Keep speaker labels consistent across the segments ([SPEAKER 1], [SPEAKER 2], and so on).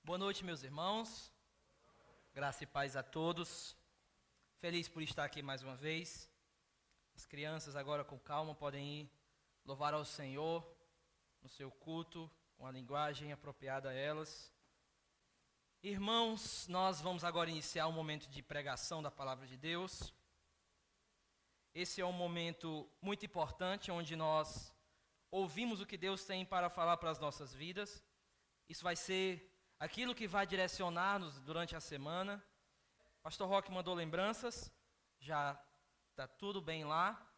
[SPEAKER 1] Boa noite, meus irmãos. Graça e paz a todos. Feliz por estar aqui mais uma vez. As crianças agora com calma podem ir louvar ao Senhor no seu culto, com a linguagem apropriada a elas. Irmãos, nós vamos agora iniciar um momento de pregação da palavra de Deus. Esse é um momento muito importante, onde nós ouvimos o que Deus tem para falar para as nossas vidas. Isso vai ser aquilo que vai direcionar-nos durante a semana. Pastor Roque mandou lembranças, já está tudo bem lá,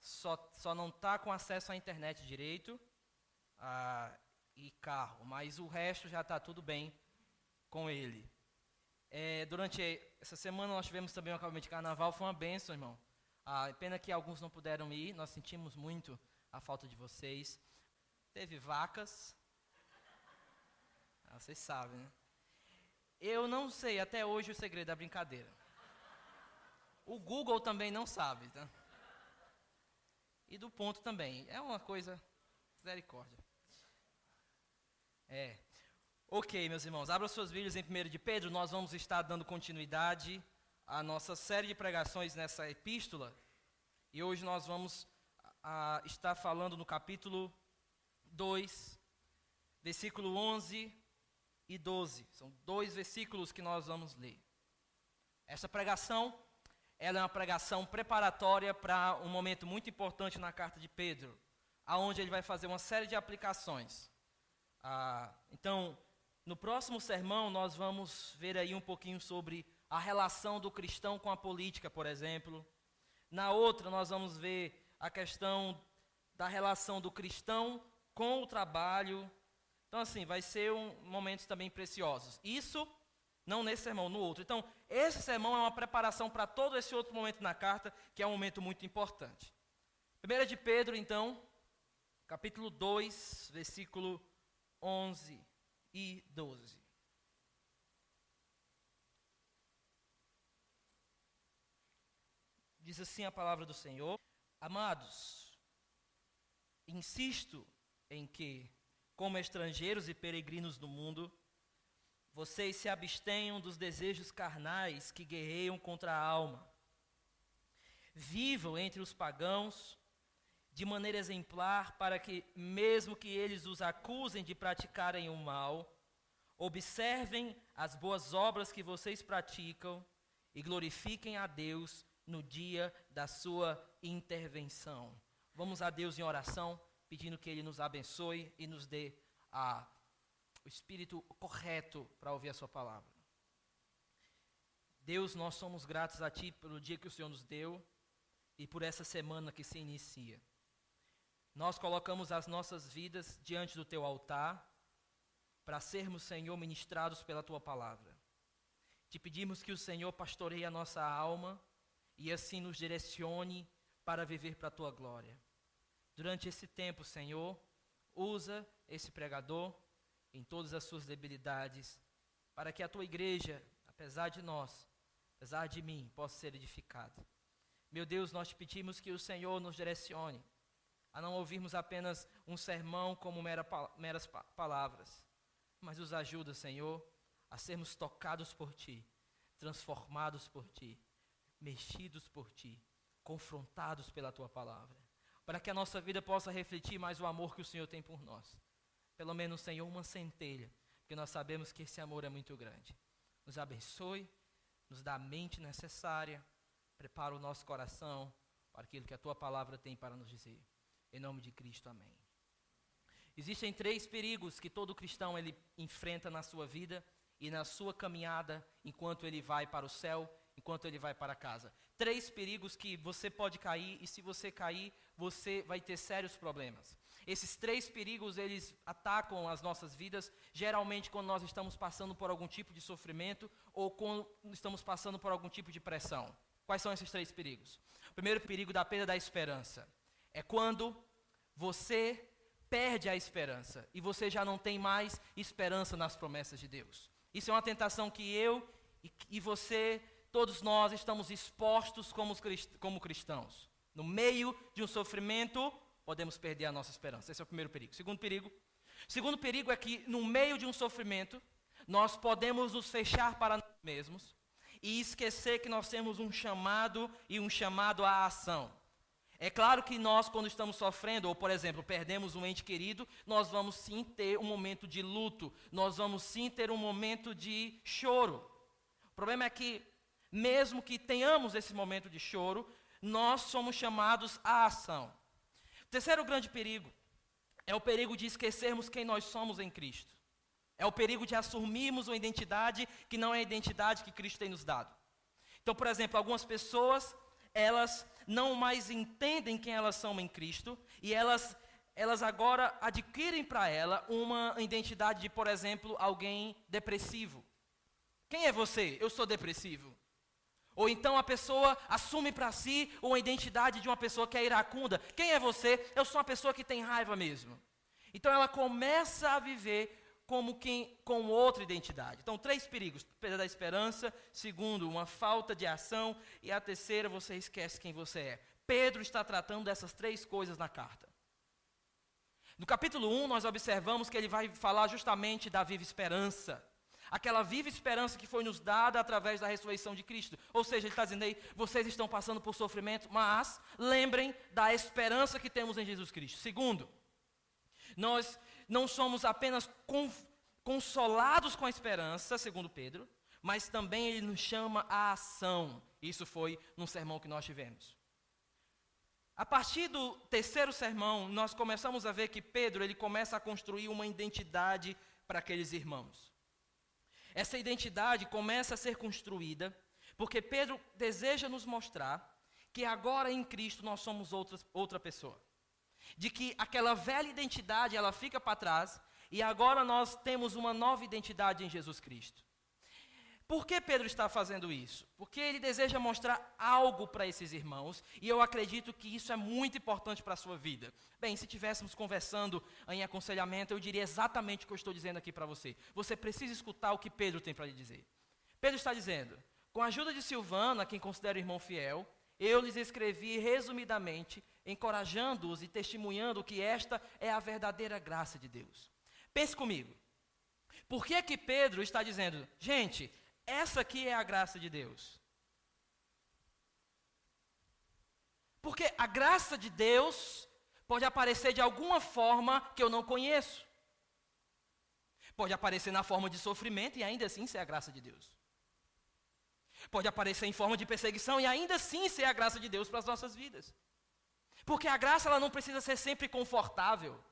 [SPEAKER 1] só não está com acesso à internet direito e carro, mas o resto já está tudo bem com ele. Durante essa semana nós tivemos também um acampamento de carnaval, foi uma bênção, irmão. Pena que alguns não puderam ir, nós sentimos muito a falta de vocês. Teve vacas, vocês sabem, né? Eu não sei até hoje o segredo da brincadeira. O Google também não sabe, tá? E do ponto também, é uma coisa, misericórdia. Ok, meus irmãos, abram suas Bíblias em 1 de Pedro, nós vamos estar dando continuidade à nossa série de pregações nessa epístola. E hoje nós vamos estar falando no capítulo 2, versículo 11 e 12. São 2 versículos que nós vamos ler. Essa pregação, ela é uma pregação preparatória para um momento muito importante na carta de Pedro, aonde ele vai fazer uma série de aplicações. Então, no próximo sermão, nós vamos ver aí um pouquinho sobre a relação do cristão com a política, por exemplo. Na outra, nós vamos ver a questão da relação do cristão com o trabalho. Então, assim, vai ser momentos também preciosos. Isso, não nesse sermão, no outro. Então, esse sermão é uma preparação para todo esse outro momento na carta, que é um momento muito importante. 1 de Pedro, então, capítulo 2, versículo 11 e 12. Diz assim a palavra do Senhor: Amados, insisto em que, como estrangeiros e peregrinos no mundo, vocês se abstenham dos desejos carnais que guerreiam contra a alma. Vivam entre os pagãos de maneira exemplar, para que, mesmo que eles os acusem de praticarem o mal, observem as boas obras que vocês praticam e glorifiquem a Deus no dia da sua intervenção. Vamos a Deus em oração, pedindo que Ele nos abençoe e nos dê o espírito correto para ouvir a sua palavra. Deus, nós somos gratos a Ti pelo dia que o Senhor nos deu e por essa semana que se inicia. Nós colocamos as nossas vidas diante do Teu altar para sermos, Senhor, ministrados pela Tua palavra. Te pedimos que o Senhor pastoreie a nossa alma e assim nos direcione para viver para a Tua glória. Durante esse tempo, Senhor, usa esse pregador em todas as suas debilidades, para que a Tua igreja, apesar de nós, apesar de mim, possa ser edificada. Meu Deus, nós te pedimos que o Senhor nos direcione a não ouvirmos apenas um sermão como meras palavras, mas nos ajuda, Senhor, a sermos tocados por Ti, transformados por Ti, mexidos por Ti, confrontados pela Tua palavra, para que a nossa vida possa refletir mais o amor que o Senhor tem por nós. Pelo menos, Senhor, uma centelha, porque nós sabemos que esse amor é muito grande. Nos abençoe, nos dá a mente necessária, prepara o nosso coração para aquilo que a Tua palavra tem para nos dizer. Em nome de Cristo, amém. Existem 3 perigos que todo cristão ele enfrenta na sua vida e na sua caminhada enquanto ele vai para o céu, enquanto ele vai para casa. 3 perigos que você pode cair, e se você cair, você vai ter sérios problemas. Esses 3 perigos, eles atacam as nossas vidas, geralmente quando nós estamos passando por algum tipo de sofrimento, ou quando estamos passando por algum tipo de pressão. Quais são esses 3 perigos? O primeiro perigo da perda da esperança é quando você perde a esperança, e você já não tem mais esperança nas promessas de Deus. Isso é uma tentação que eu e você, todos nós estamos expostos como cristãos. No meio de um sofrimento, podemos perder a nossa esperança. Esse é o primeiro perigo. Segundo perigo é que no meio de um sofrimento, nós podemos nos fechar para nós mesmos e esquecer que nós temos um chamado e um chamado à ação. É claro que nós, quando estamos sofrendo, ou por exemplo, perdemos um ente querido, nós vamos sim ter um momento de luto, nós vamos sim ter um momento de choro. O problema é que, mesmo que tenhamos esse momento de choro, nós somos chamados à ação. O terceiro grande perigo é o perigo de esquecermos quem nós somos em Cristo. É o perigo de assumirmos uma identidade que não é a identidade que Cristo tem nos dado. Então, por exemplo, algumas pessoas, elas não mais entendem quem elas são em Cristo, e elas agora adquirem para ela uma identidade de, por exemplo, alguém depressivo. Quem é você? Eu sou depressivo. Ou então a pessoa assume para si uma identidade de uma pessoa que é iracunda. Quem é você? Eu sou uma pessoa que tem raiva mesmo. Então ela começa a viver com outra identidade. Então, 3 perigos: perda da esperança, segundo, uma falta de ação, e a terceira, você esquece quem você é. Pedro está tratando dessas 3 coisas na carta. No capítulo 1, nós observamos que ele vai falar justamente da viva esperança. Aquela viva esperança que foi nos dada através da ressurreição de Cristo. Ou seja, ele está dizendo aí, vocês estão passando por sofrimento, mas lembrem da esperança que temos em Jesus Cristo. Segundo, nós não somos apenas consolados com a esperança, segundo Pedro, mas também ele nos chama à ação. Isso foi num sermão que nós tivemos. A partir do terceiro sermão, nós começamos a ver que Pedro, ele começa a construir uma identidade para aqueles irmãos. Essa identidade começa a ser construída porque Pedro deseja nos mostrar que agora em Cristo nós somos outra pessoa. De que aquela velha identidade, ela fica para trás, e agora nós temos uma nova identidade em Jesus Cristo. Por que Pedro está fazendo isso? Porque ele deseja mostrar algo para esses irmãos, e eu acredito que isso é muito importante para a sua vida. Bem, se estivéssemos conversando em aconselhamento, eu diria exatamente o que eu estou dizendo aqui para você. Você precisa escutar o que Pedro tem para lhe dizer. Pedro está dizendo: com a ajuda de Silvano, a quem considero irmão fiel, eu lhes escrevi resumidamente, encorajando-os e testemunhando que esta é a verdadeira graça de Deus. Pense comigo. Por que é que Pedro está dizendo, gente, essa aqui é a graça de Deus? Porque a graça de Deus pode aparecer de alguma forma que eu não conheço. Pode aparecer na forma de sofrimento e ainda assim ser a graça de Deus. Pode aparecer em forma de perseguição e ainda assim ser a graça de Deus para as nossas vidas. Porque a graça, ela não precisa ser sempre confortável.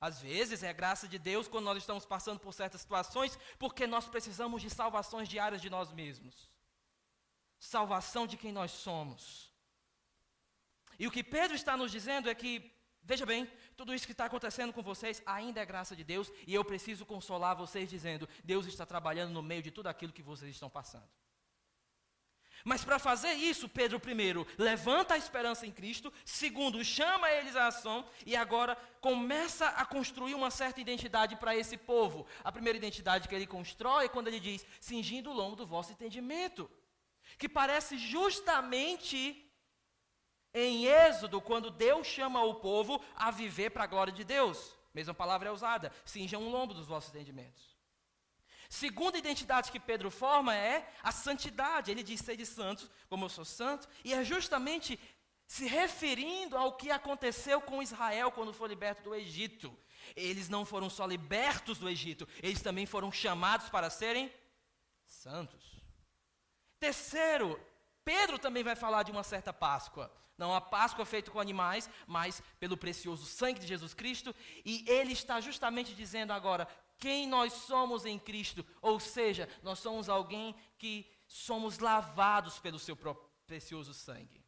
[SPEAKER 1] Às vezes é a graça de Deus quando nós estamos passando por certas situações, porque nós precisamos de salvações diárias de nós mesmos. Salvação de quem nós somos. E o que Pedro está nos dizendo é que, veja bem, tudo isso que está acontecendo com vocês ainda é graça de Deus, e eu preciso consolar vocês dizendo, Deus está trabalhando no meio de tudo aquilo que vocês estão passando. Mas para fazer isso, Pedro, primeiro, levanta a esperança em Cristo. Segundo, chama eles à ação. E agora começa a construir uma certa identidade para esse povo. A primeira identidade que ele constrói é quando ele diz, cingindo o lombo do vosso entendimento. Que parece justamente em Êxodo, quando Deus chama o povo a viver para a glória de Deus. Mesma palavra é usada, cinjam o lombo dos vossos entendimentos. Segunda identidade que Pedro forma é a santidade. Ele diz, sede santos, como eu sou santo, e é justamente se referindo ao que aconteceu com Israel quando foi liberto do Egito. Eles não foram só libertos do Egito, eles também foram chamados para serem santos. Terceiro, Pedro também vai falar de uma certa Páscoa. Não a Páscoa feita com animais, mas pelo precioso sangue de Jesus Cristo. E ele está justamente dizendo agora quem nós somos em Cristo. Ou seja, nós somos alguém que somos lavados pelo seu precioso sangue.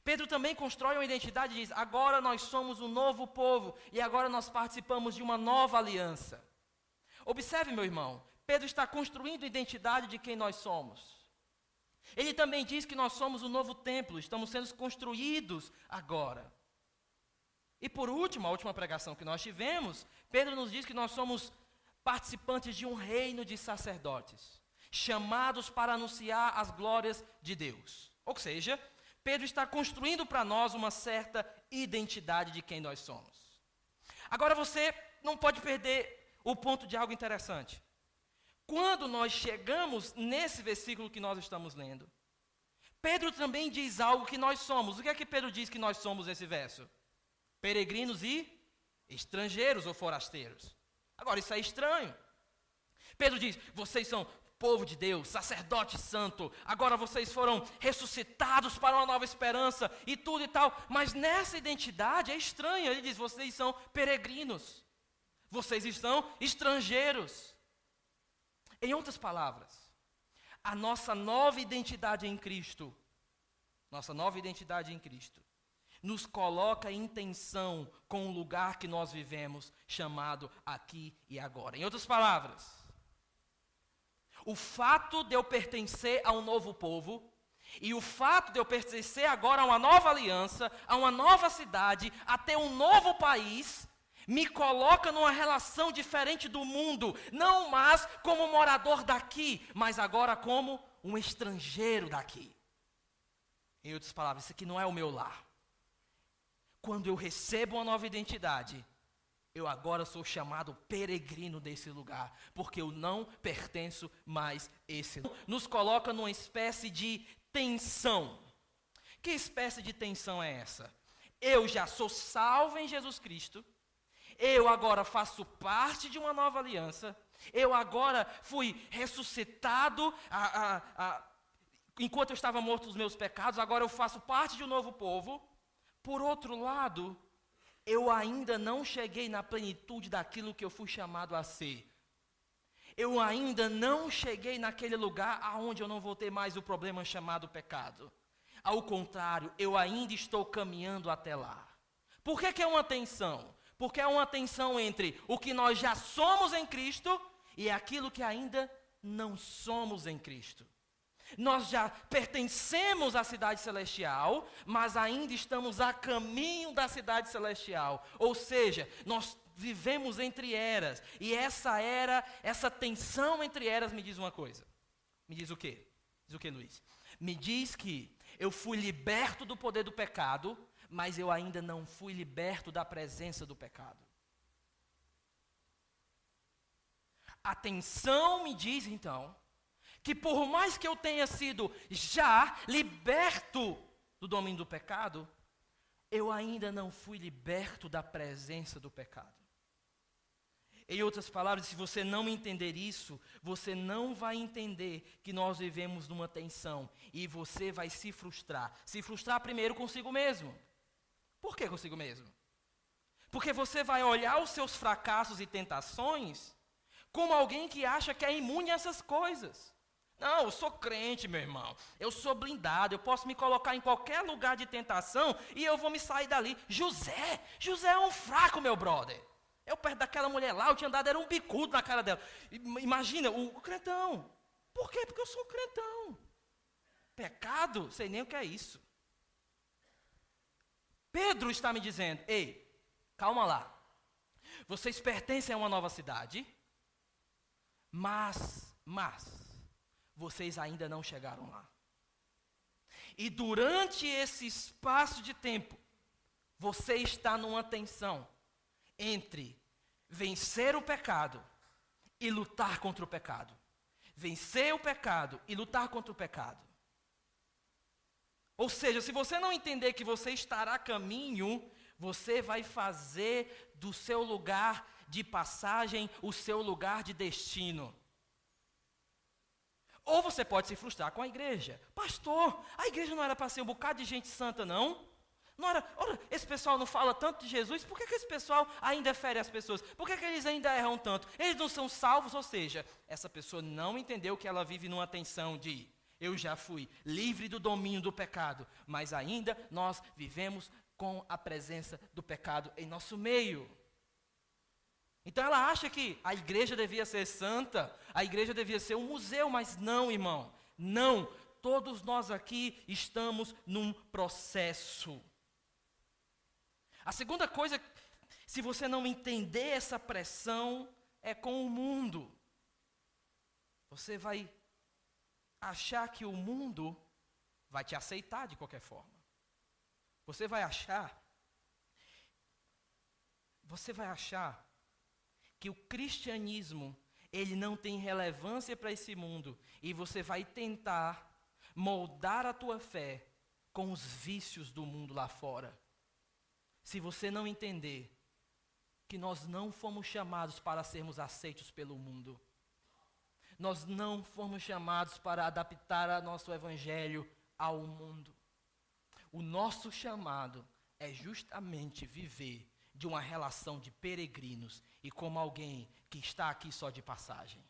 [SPEAKER 1] Pedro também constrói uma identidade e diz, agora nós somos um novo povo. E agora nós participamos de uma nova aliança. Observe, meu irmão, Pedro está construindo a identidade de quem nós somos. Ele também diz que nós somos um novo templo, estamos sendo construídos agora. E por último, a última pregação que nós tivemos, Pedro nos diz que nós somos participantes de um reino de sacerdotes, chamados para anunciar as glórias de Deus. Ou seja, Pedro está construindo para nós uma certa identidade de quem nós somos. Agora você não pode perder o ponto de algo interessante. Quando nós chegamos nesse versículo que nós estamos lendo, Pedro também diz algo que nós somos. O que é que Pedro diz que nós somos nesse verso? Peregrinos e estrangeiros ou forasteiros. Agora, isso é estranho. Pedro diz, vocês são povo de Deus, sacerdote santo, agora vocês foram ressuscitados para uma nova esperança e tudo e tal. Mas nessa identidade é estranho. Ele diz, vocês são peregrinos. Vocês estão estrangeiros. Em outras palavras, a nossa nova identidade em Cristo, nos coloca em tensão com o lugar que nós vivemos, chamado aqui e agora. Em outras palavras, o fato de eu pertencer a um novo povo, e o fato de eu pertencer agora a uma nova aliança, a uma nova cidade, a ter um novo país, me coloca numa relação diferente do mundo, não mais como morador daqui, mas agora como um estrangeiro daqui. Em outras palavras, isso aqui não é o meu lar. Quando eu recebo uma nova identidade, eu agora sou chamado peregrino desse lugar, porque eu não pertenço mais a esse lugar. Nos coloca numa espécie de tensão. Que espécie de tensão é essa? Eu já sou salvo em Jesus Cristo, eu agora faço parte de uma nova aliança, eu agora fui ressuscitado, enquanto eu estava morto dos meus pecados, agora eu faço parte de um novo povo. Por outro lado, eu ainda não cheguei na plenitude daquilo que eu fui chamado a ser. Eu ainda não cheguei naquele lugar aonde eu não vou ter mais o problema chamado pecado. Ao contrário, eu ainda estou caminhando até lá. Por que é uma tensão? Porque é uma tensão entre o que nós já somos em Cristo e aquilo que ainda não somos em Cristo. Nós já pertencemos à cidade celestial, mas ainda estamos a caminho da cidade celestial. Ou seja, nós vivemos entre eras. E essa tensão entre eras me diz uma coisa. Me diz o quê? Diz o quê, Luiz? Me diz que eu fui liberto do poder do pecado, mas eu ainda não fui liberto da presença do pecado. A tensão me diz, então, que por mais que eu tenha sido já liberto do domínio do pecado, eu ainda não fui liberto da presença do pecado. Em outras palavras, se você não entender isso, você não vai entender que nós vivemos numa tensão e você vai se frustrar. Se frustrar primeiro consigo mesmo. Por que consigo mesmo? Porque você vai olhar os seus fracassos e tentações como alguém que acha que é imune a essas coisas. Não, eu sou crente, meu irmão. Eu sou blindado, eu posso me colocar em qualquer lugar de tentação e eu vou me sair dali. José é um fraco, meu brother. Eu perto daquela mulher lá, eu tinha dado, era um bicudo na cara dela. Imagina, o crentão. Por quê? Porque eu sou crentão. Pecado, sei nem o que é isso. Pedro está me dizendo, ei, calma lá. Vocês pertencem a uma nova cidade, mas vocês ainda não chegaram lá. E durante esse espaço de tempo, você está numa tensão entre vencer o pecado e lutar contra o pecado. Vencer o pecado e lutar contra o pecado. Ou seja, se você não entender que você estará a caminho, você vai fazer do seu lugar de passagem o seu lugar de destino. Ou você pode se frustrar com a igreja. Pastor, a igreja não era para ser um bocado de gente santa, não? Não era, ora, esse pessoal não fala tanto de Jesus, por que esse pessoal ainda fere as pessoas? Por que eles ainda erram tanto? Eles não são salvos, ou seja, essa pessoa não entendeu que ela vive numa tensão de eu já fui livre do domínio do pecado, mas ainda nós vivemos com a presença do pecado em nosso meio. Então ela acha que a igreja devia ser santa, a igreja devia ser um museu, mas não, irmão, não. Todos nós aqui estamos num processo. A segunda coisa, se você não entender essa pressão, é com o mundo. Você vai achar que o mundo vai te aceitar de qualquer forma. Você vai achar que o cristianismo, ele não tem relevância para esse mundo, e você vai tentar moldar a tua fé com os vícios do mundo lá fora. Se você não entender que nós não fomos chamados para sermos aceitos pelo mundo, nós não fomos chamados para adaptar o nosso evangelho ao mundo. O nosso chamado é justamente viver de uma relação de peregrinos e como alguém que está aqui só de passagem.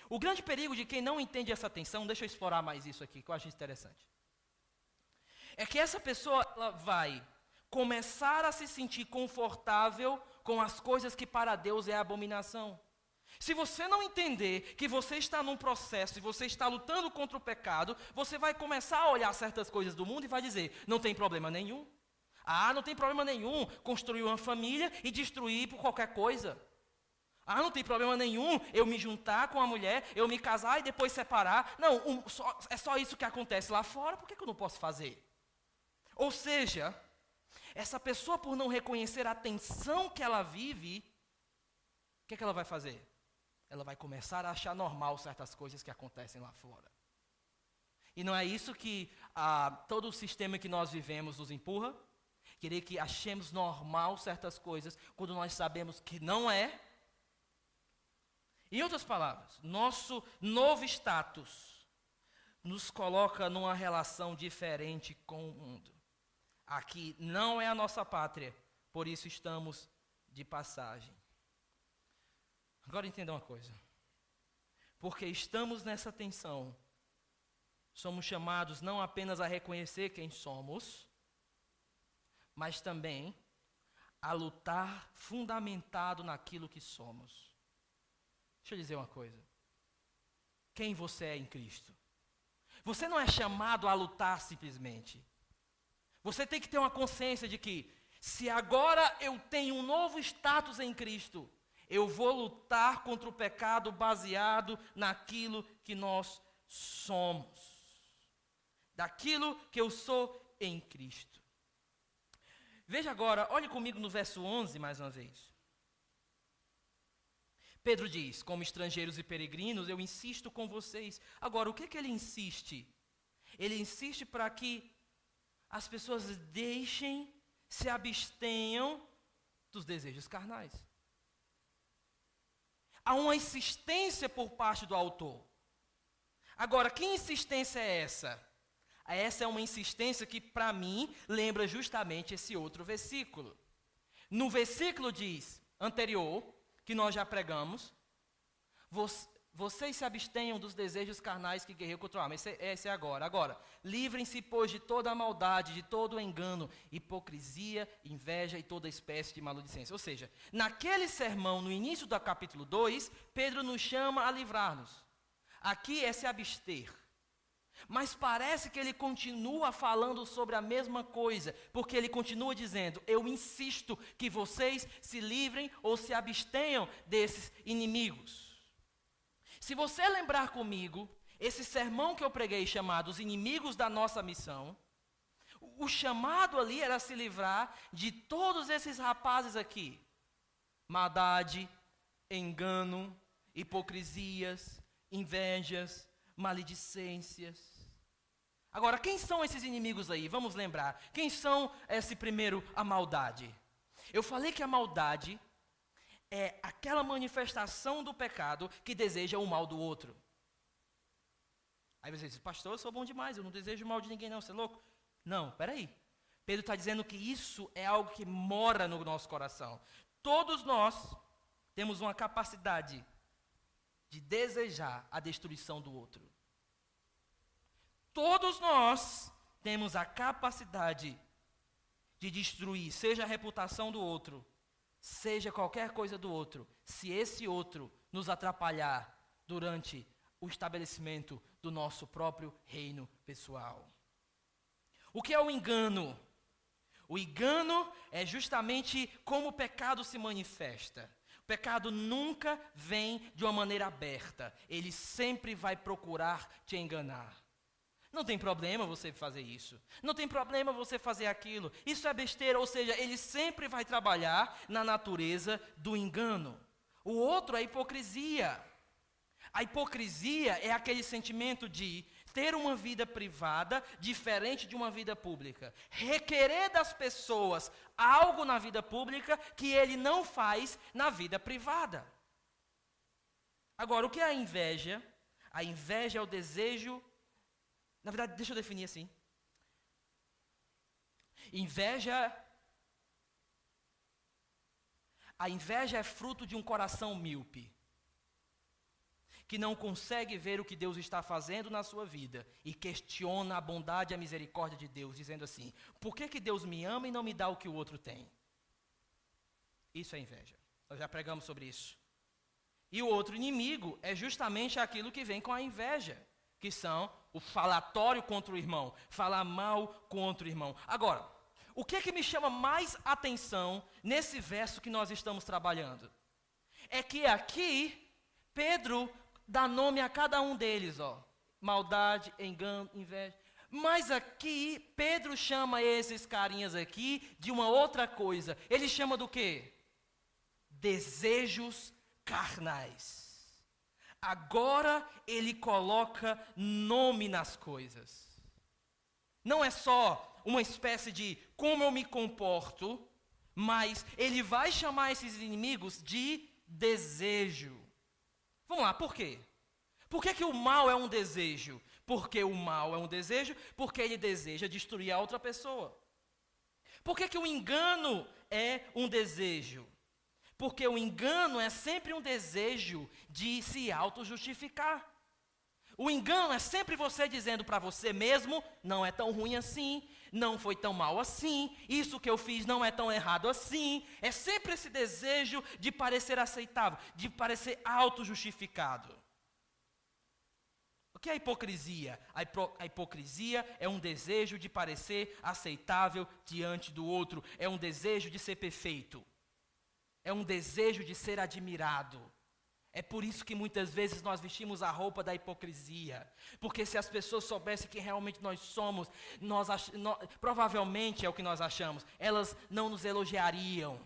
[SPEAKER 1] O grande perigo de quem não entende essa tensão, deixa eu explorar mais isso aqui, que eu acho interessante, é que essa pessoa ela vai começar a se sentir confortável com as coisas que para Deus é abominação. Se você não entender que você está num processo e você está lutando contra o pecado, você vai começar a olhar certas coisas do mundo e vai dizer, não tem problema nenhum. Não tem problema nenhum construir uma família e destruir por qualquer coisa. Não tem problema nenhum eu me juntar com a mulher, eu me casar e depois separar. Não, é só isso que acontece lá fora, por que eu não posso fazer? Ou seja, essa pessoa, por não reconhecer a tensão que ela vive, o que ela vai fazer? Ela vai começar a achar normal certas coisas que acontecem lá fora. E não é isso que todo o sistema que nós vivemos nos empurra? Querer que achemos normal certas coisas, quando nós sabemos que não é. Em outras palavras, nosso novo status nos coloca numa relação diferente com o mundo. Aqui não é a nossa pátria, por isso estamos de passagem. Agora entenda uma coisa. Porque estamos nessa tensão, somos chamados não apenas a reconhecer quem somos, mas também a lutar fundamentado naquilo que somos. Deixa eu dizer uma coisa. Quem você é em Cristo? Você não é chamado a lutar simplesmente. Você tem que ter uma consciência de que, se agora eu tenho um novo status em Cristo, eu vou lutar contra o pecado baseado naquilo que nós somos. Daquilo que eu sou em Cristo. Veja agora, olhe comigo no verso 11 mais uma vez. Pedro diz, como estrangeiros e peregrinos, eu insisto com vocês. Agora, o que ele insiste? Ele insiste para que as pessoas se abstenham dos desejos carnais. Há uma insistência por parte do autor. Agora, que insistência é essa? Essa é uma insistência que, para mim, lembra justamente esse outro versículo. No versículo anterior, que nós já pregamos, vocês se abstenham dos desejos carnais que guerreiam contra o alma. Esse é agora. Agora, livrem-se, pois, de toda a maldade, de todo o engano, hipocrisia, inveja e toda espécie de maledicência. Ou seja, naquele sermão, no início do capítulo 2, Pedro nos chama a livrar-nos. Aqui é se abster. Mas parece que ele continua falando sobre a mesma coisa, porque ele continua dizendo, eu insisto que vocês se livrem ou se abstenham desses inimigos. Se você lembrar comigo, esse sermão que eu preguei chamado Os Inimigos da Nossa Missão, o chamado ali era se livrar de todos esses rapazes aqui. Maldade, engano, hipocrisias, invejas, maledicências. Agora, quem são esses inimigos aí? Vamos lembrar. Quem são a maldade? Eu falei que a maldade é aquela manifestação do pecado que deseja o mal do outro. Aí você diz, pastor, eu sou bom demais, eu não desejo o mal de ninguém não, você é louco? Não, peraí. Pedro está dizendo que isso é algo que mora no nosso coração. Todos nós temos uma capacidade de desejar a destruição do outro. Todos nós temos a capacidade de destruir, seja a reputação do outro, seja qualquer coisa do outro, se esse outro nos atrapalhar durante o estabelecimento do nosso próprio reino pessoal. O que é o engano? O engano é justamente como o pecado se manifesta. O pecado nunca vem de uma maneira aberta, ele sempre vai procurar te enganar. Não tem problema você fazer isso. Não tem problema você fazer aquilo. Isso é besteira, ou seja, ele sempre vai trabalhar na natureza do engano. O outro é a hipocrisia. A hipocrisia é aquele sentimento de ter uma vida privada diferente de uma vida pública. Requerer das pessoas algo na vida pública que ele não faz na vida privada. Agora, o que é a inveja? A inveja é o desejo... Na verdade, deixa eu definir assim. A inveja é fruto de um coração míope, que não consegue ver o que Deus está fazendo na sua vida e questiona a bondade e a misericórdia de Deus, dizendo assim: por que Deus me ama e não me dá o que o outro tem? Isso é inveja. Nós já pregamos sobre isso. E o outro inimigo é justamente aquilo que vem com a inveja, que são o falatório contra o irmão, falar mal contra o irmão. Agora, o que é que me chama mais atenção nesse verso que nós estamos trabalhando? É que aqui, Pedro dá nome a cada um deles, ó. Maldade, engano, inveja. Mas aqui, Pedro chama esses carinhas aqui de uma outra coisa. Ele chama do quê? Desejos carnais. Agora ele coloca nome nas coisas. Não é só uma espécie de como eu me comporto, mas ele vai chamar esses inimigos de desejo. Vamos lá, por quê? Por que o mal é um desejo? Porque o mal é um desejo, porque ele deseja destruir a outra pessoa. Por que o engano é um desejo? Porque o engano é sempre um desejo de se auto-justificar. O engano é sempre você dizendo para você mesmo: não é tão ruim assim, não foi tão mal assim, isso que eu fiz não é tão errado assim. É sempre esse desejo de parecer aceitável, de parecer auto-justificado. O que é a hipocrisia? A hipocrisia é um desejo de parecer aceitável diante do outro, é um desejo de ser perfeito, é um desejo de ser admirado. É por isso que muitas vezes nós vestimos a roupa da hipocrisia. Porque se as pessoas soubessem quem realmente nós somos, provavelmente é o que nós achamos, elas não nos elogiariam.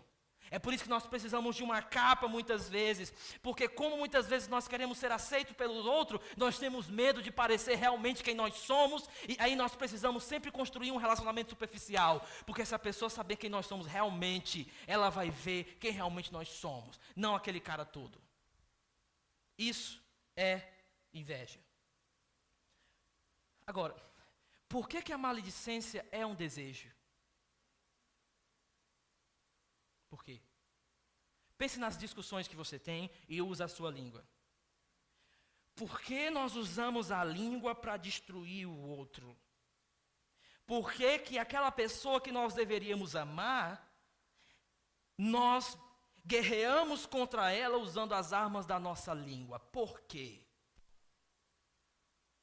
[SPEAKER 1] É por isso que nós precisamos de uma capa muitas vezes. Porque como muitas vezes nós queremos ser aceitos pelo outro, nós temos medo de parecer realmente quem nós somos. E aí nós precisamos sempre construir um relacionamento superficial. Porque se a pessoa saber quem nós somos realmente, ela vai ver quem realmente nós somos. Não aquele cara todo. Isso é inveja. Agora, por que a maledicência é um desejo? Por quê? Pense nas discussões que você tem e use a sua língua. Por que nós usamos a língua para destruir o outro? Por que aquela pessoa que nós deveríamos amar, nós guerreamos contra ela usando as armas da nossa língua? Por quê?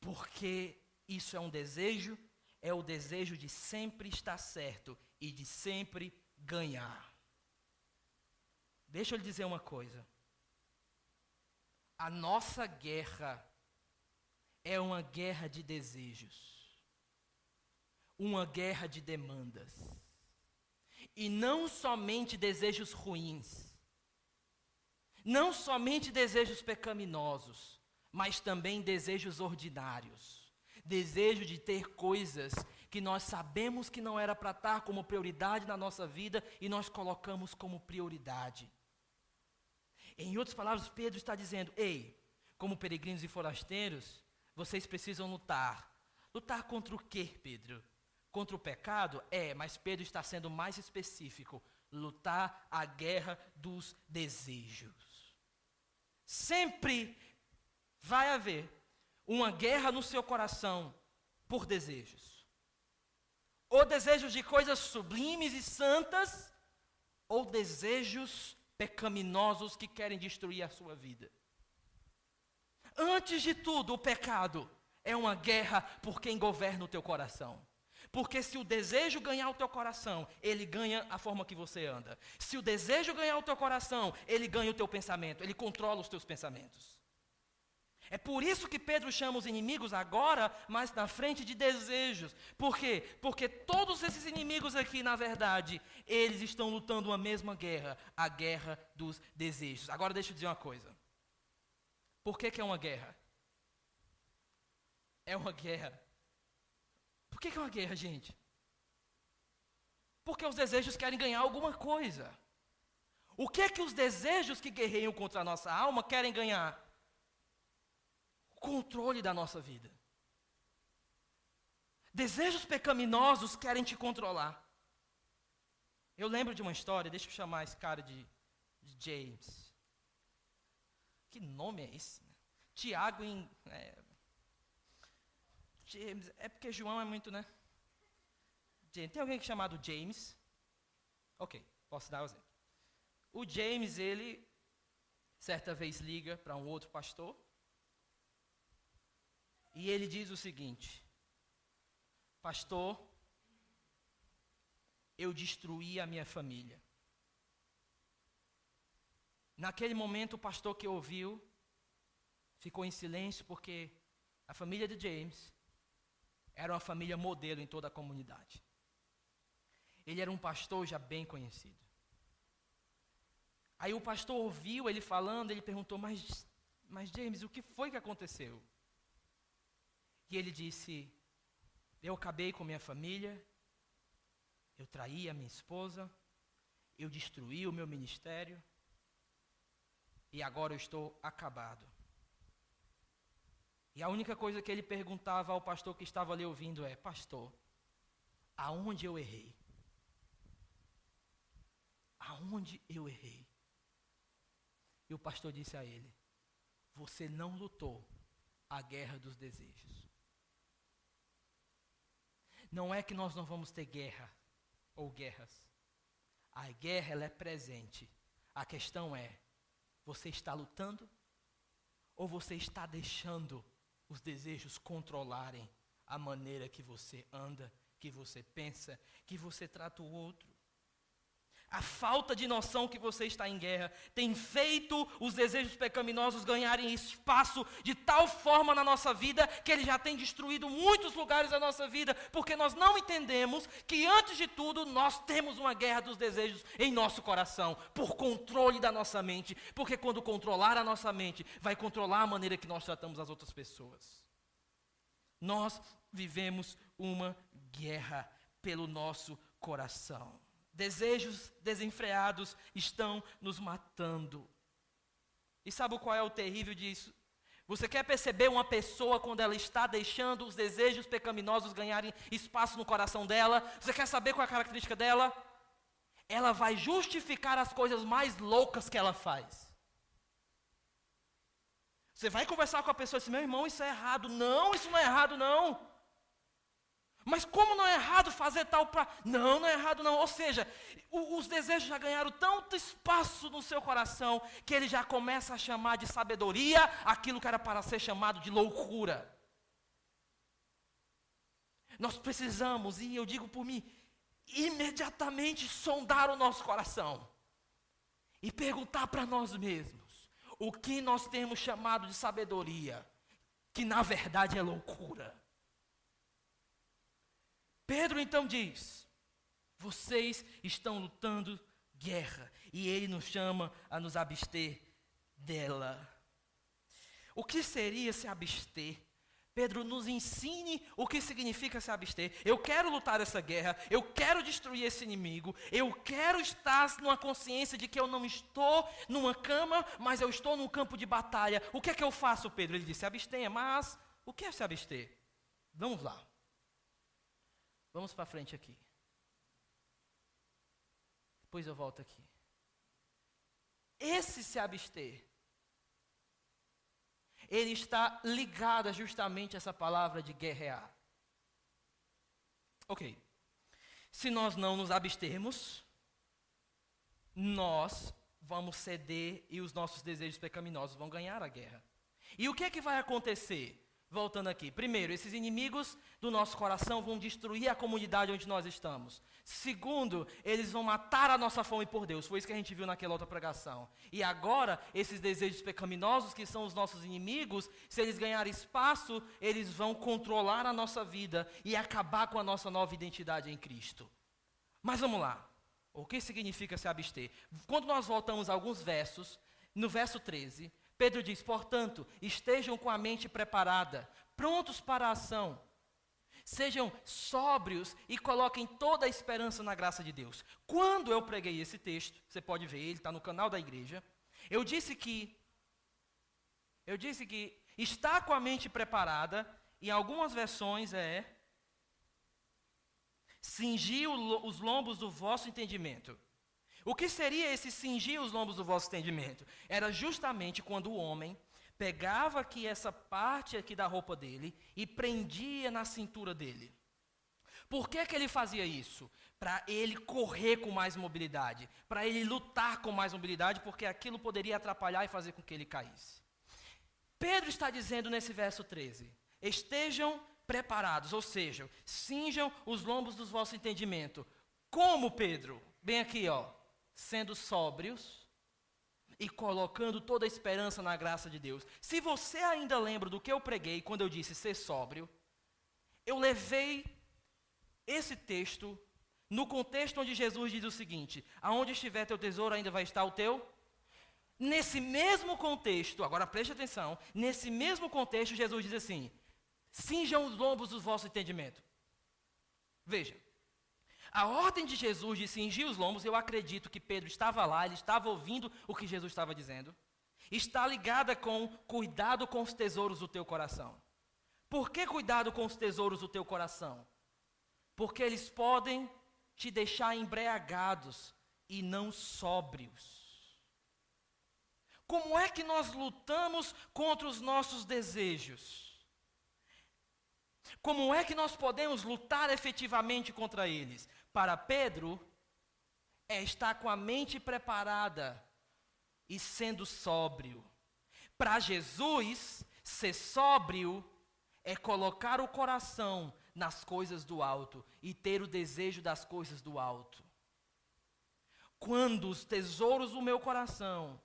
[SPEAKER 1] Porque isso é um desejo, é o desejo de sempre estar certo e de sempre ganhar. Deixa eu lhe dizer uma coisa. A nossa guerra é uma guerra de desejos, uma guerra de demandas. E não somente desejos ruins, não somente desejos pecaminosos, mas também desejos ordinários. Desejo de ter coisas que nós sabemos que não era para estar como prioridade na nossa vida e nós colocamos como prioridade. Em outras palavras, Pedro está dizendo: ei, como peregrinos e forasteiros, vocês precisam lutar. Lutar contra o quê, Pedro? Contra o pecado? Mas Pedro está sendo mais específico. Lutar a guerra dos desejos. Sempre vai haver uma guerra no seu coração por desejos. Ou desejos de coisas sublimes e santas, ou desejos pecaminosos que querem destruir a sua vida. Antes de tudo, o pecado é uma guerra por quem governa o teu coração. Porque se o desejo ganhar o teu coração, ele ganha a forma que você anda. Se o desejo ganhar o teu coração, ele ganha o teu pensamento, ele controla os teus pensamentos. É por isso que Pedro chama os inimigos agora, mais na frente, de desejos. Por quê? Porque todos esses inimigos aqui, na verdade, eles estão lutando uma mesma guerra, a guerra dos desejos. Agora deixa eu dizer uma coisa. Por que é uma guerra? É uma guerra. Por que é uma guerra, gente? Porque os desejos querem ganhar alguma coisa. O que é que os desejos que guerreiam contra a nossa alma querem ganhar? Controle da nossa vida. Desejos pecaminosos querem te controlar. Eu lembro de uma história, deixa eu chamar esse cara de James. Que nome é esse? Tiago em... James, é porque João é muito, né? Tem alguém chamado James? Ok, posso dar o exemplo. O James, ele, certa vez liga para um outro pastor, e ele diz o seguinte: pastor, eu destruí a minha família. Naquele momento, o pastor que ouviu ficou em silêncio, porque a família de James era uma família modelo em toda a comunidade. Ele era um pastor já bem conhecido. Aí o pastor ouviu ele falando, ele perguntou, mas James, o que foi que aconteceu? E ele disse, eu acabei com minha família, eu traí a minha esposa, eu destruí o meu ministério, e agora eu estou acabado. E a única coisa que ele perguntava ao pastor que estava ali ouvindo é, pastor, aonde eu errei? Aonde eu errei? E o pastor disse a ele, você não lutou a guerra dos desejos. Não é que nós não vamos ter guerra ou guerras. A guerra, ela é presente. A questão é, você está lutando ou você está deixando os desejos controlarem a maneira que você anda, que você pensa, que você trata o outro? A falta de noção que você está em guerra tem feito os desejos pecaminosos ganharem espaço de tal forma na nossa vida que ele já tem destruído muitos lugares da nossa vida, porque nós não entendemos que antes de tudo nós temos uma guerra dos desejos em nosso coração, por controle da nossa mente, porque quando controlar a nossa mente, vai controlar a maneira que nós tratamos as outras pessoas. Nós vivemos uma guerra pelo nosso coração. Desejos desenfreados estão nos matando. E sabe qual é o terrível disso? Você quer perceber uma pessoa quando ela está deixando os desejos pecaminosos ganharem espaço no coração dela? Você quer saber qual é a característica dela? Ela vai justificar as coisas mais loucas que ela faz. Você vai conversar com a pessoa e diz, meu irmão, isso é errado. Não, isso não é errado não. Mas como não é errado fazer tal pra... Não, não é errado não. Ou seja, os desejos já ganharam tanto espaço no seu coração que ele já começa a chamar de sabedoria aquilo que era para ser chamado de loucura. Nós precisamos, e eu digo por mim, imediatamente sondar o nosso coração e perguntar para nós mesmos o que nós temos chamado de sabedoria, que na verdade é loucura. Pedro então diz, vocês estão lutando guerra, e ele nos chama a nos abster dela. O que seria se abster? Pedro nos ensine o que significa se abster. Eu quero lutar essa guerra, eu quero destruir esse inimigo, eu quero estar numa consciência de que eu não estou numa cama, mas eu estou num campo de batalha. O que é que eu faço, Pedro? Ele disse, se abstenha, mas o que é se abster? Vamos lá. Vamos para frente aqui. Depois eu volto aqui. Esse se abster, ele está ligado justamente a essa palavra de guerrear. Ok. Se nós não nos abstermos, nós vamos ceder e os nossos desejos pecaminosos vão ganhar a guerra. E o que é que vai acontecer? Voltando aqui. Primeiro, esses inimigos do nosso coração vão destruir a comunidade onde nós estamos. Segundo, eles vão matar a nossa fome por Deus. Foi isso que a gente viu naquela outra pregação. E agora, esses desejos pecaminosos, que são os nossos inimigos, se eles ganharem espaço, eles vão controlar a nossa vida e acabar com a nossa nova identidade em Cristo. Mas vamos lá. O que significa se abster? Quando nós voltamos a alguns versos, no verso 13... Pedro diz, portanto, estejam com a mente preparada, prontos para a ação. Sejam sóbrios e coloquem toda a esperança na graça de Deus. Quando eu preguei esse texto, você pode ver, ele está no canal da igreja, eu disse que está com a mente preparada, em algumas versões cingir os lombos do vosso entendimento. O que seria esse cingir os lombos do vosso entendimento? Era justamente quando o homem pegava aqui essa parte aqui da roupa dele e prendia na cintura dele. Por que ele fazia isso? Para ele correr com mais mobilidade, para ele lutar com mais mobilidade, porque aquilo poderia atrapalhar e fazer com que ele caísse. Pedro está dizendo nesse verso 13, estejam preparados, ou seja, cinjam os lombos do vosso entendimento. Como, Pedro? Bem aqui, sendo sóbrios e colocando toda a esperança na graça de Deus. Se você ainda lembra do que eu preguei quando eu disse ser sóbrio, eu levei esse texto no contexto onde Jesus diz o seguinte, aonde estiver teu tesouro ainda vai estar o teu. Nesse mesmo contexto, agora preste atenção, nesse mesmo contexto Jesus diz assim, cinjam os lombos do vosso entendimento. Veja. A ordem de Jesus de cingir os lombos, eu acredito que Pedro estava lá, ele estava ouvindo o que Jesus estava dizendo, está ligada com cuidado com os tesouros do teu coração. Por que cuidado com os tesouros do teu coração? Porque eles podem te deixar embriagados e não sóbrios. Como é que nós lutamos contra os nossos desejos? Como é que nós podemos lutar efetivamente contra eles? Para Pedro, é estar com a mente preparada e sendo sóbrio. Para Jesus, ser sóbrio é colocar o coração nas coisas do alto e ter o desejo das coisas do alto. Quando os tesouros do meu coração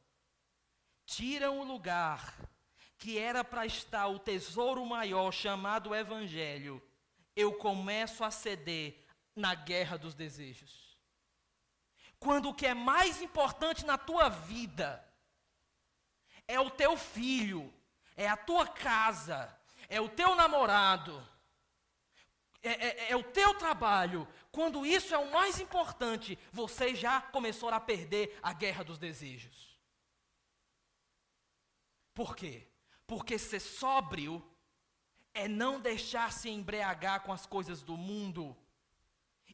[SPEAKER 1] tiram o lugar que era para estar o tesouro maior chamado Evangelho, eu começo a ceder na guerra dos desejos. Quando o que é mais importante na tua vida é o teu filho, é a tua casa, é o teu namorado, é o teu trabalho, quando isso é o mais importante, você já começou a perder a guerra dos desejos. Por quê? Porque ser sóbrio é não deixar se embriagar com as coisas do mundo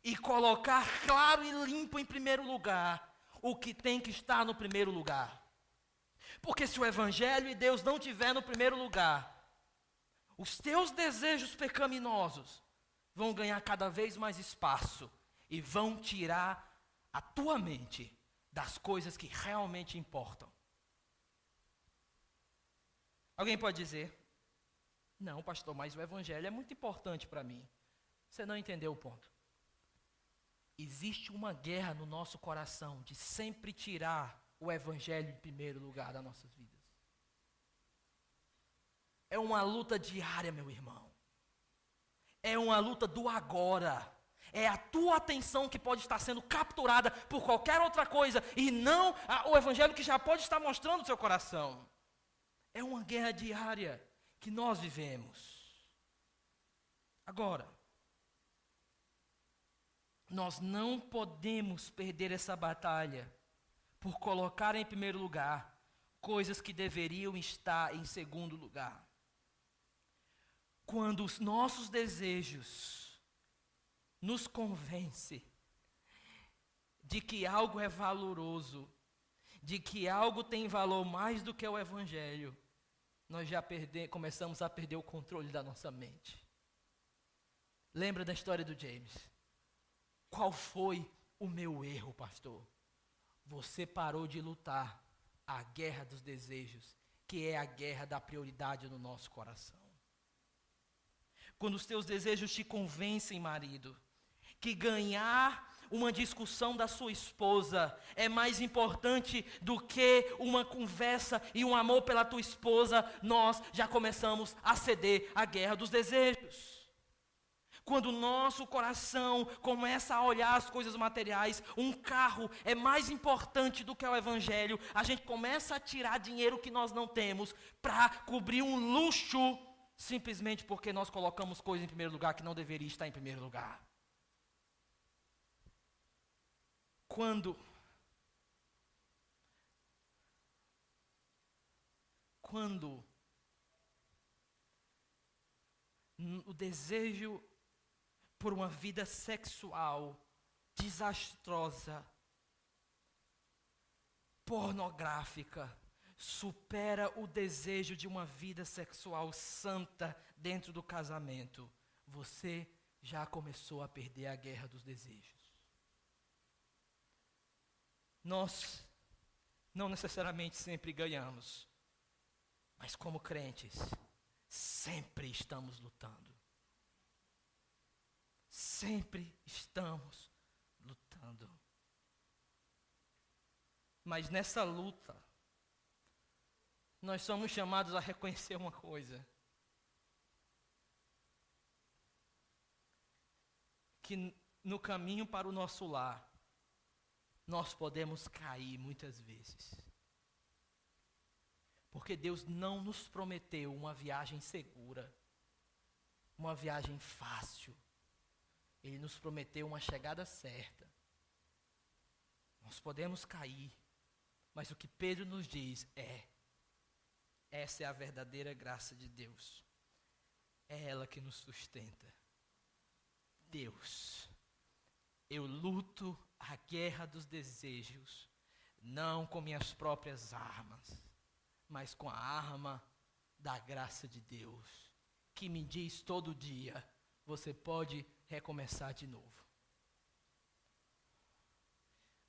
[SPEAKER 1] e colocar claro e limpo em primeiro lugar o que tem que estar no primeiro lugar. Porque se o Evangelho e Deus não estiver no primeiro lugar, os teus desejos pecaminosos vão ganhar cada vez mais espaço e vão tirar a tua mente das coisas que realmente importam. Alguém pode dizer, não, pastor, mas o Evangelho é muito importante para mim. Você não entendeu o ponto. Existe uma guerra no nosso coração de sempre tirar o Evangelho em primeiro lugar das nossas vidas. É uma luta diária, meu irmão. É uma luta do agora. É a tua atenção que pode estar sendo capturada por qualquer outra coisa e não o Evangelho que já pode estar mostrando o seu coração. É uma guerra diária que nós vivemos. Agora, nós não podemos perder essa batalha por colocar em primeiro lugar coisas que deveriam estar em segundo lugar. Quando os nossos desejos nos convencem de que algo é valoroso, de que algo tem valor mais do que o Evangelho, nós já começamos a perder o controle da nossa mente. Lembra da história do James? Qual foi o meu erro, pastor? Você parou de lutar a guerra dos desejos, que é a guerra da prioridade no nosso coração. Quando os teus desejos te convencem, marido, que ganhar uma discussão da sua esposa é mais importante do que uma conversa e um amor pela tua esposa, nós já começamos a ceder à guerra dos desejos. Quando o nosso coração começa a olhar as coisas materiais, um carro é mais importante do que o evangelho, a gente começa a tirar dinheiro que nós não temos para cobrir um luxo, simplesmente porque nós colocamos coisas em primeiro lugar que não deveria estar em primeiro lugar. Quando o desejo por uma vida sexual desastrosa, pornográfica, supera o desejo de uma vida sexual santa dentro do casamento, você já começou a perder a guerra dos desejos. Nós não necessariamente sempre ganhamos, mas como crentes, sempre estamos lutando. Sempre estamos lutando. Mas nessa luta, nós somos chamados a reconhecer uma coisa: que no caminho para o nosso lar, nós podemos cair muitas vezes. Porque Deus não nos prometeu uma viagem segura, uma viagem fácil. Ele nos prometeu uma chegada certa. Nós podemos cair, mas o que Pedro nos diz essa é a verdadeira graça de Deus. É ela que nos sustenta. Deus, eu luto a guerra dos desejos, não com minhas próprias armas, mas com a arma da graça de Deus, que me diz todo dia: você pode recomeçar de novo.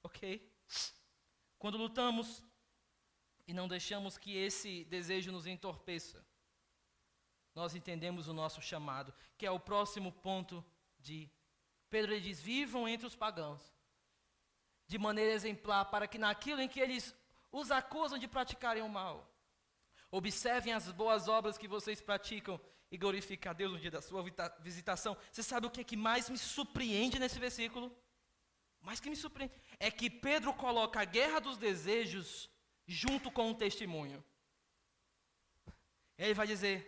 [SPEAKER 1] Ok? Quando lutamos e não deixamos que esse desejo nos entorpeça, nós entendemos o nosso chamado, que é o próximo ponto de Pedro. Ele diz: vivam entre os pagãos, de maneira exemplar, para que naquilo em que eles os acusam de praticarem o mal, observem as boas obras que vocês praticam e glorifiquem a Deus no dia da sua visitação. Você sabe o que é que mais me surpreende nesse versículo? Mais que me surpreende é que Pedro coloca a guerra dos desejos junto com um testemunho. Ele vai dizer: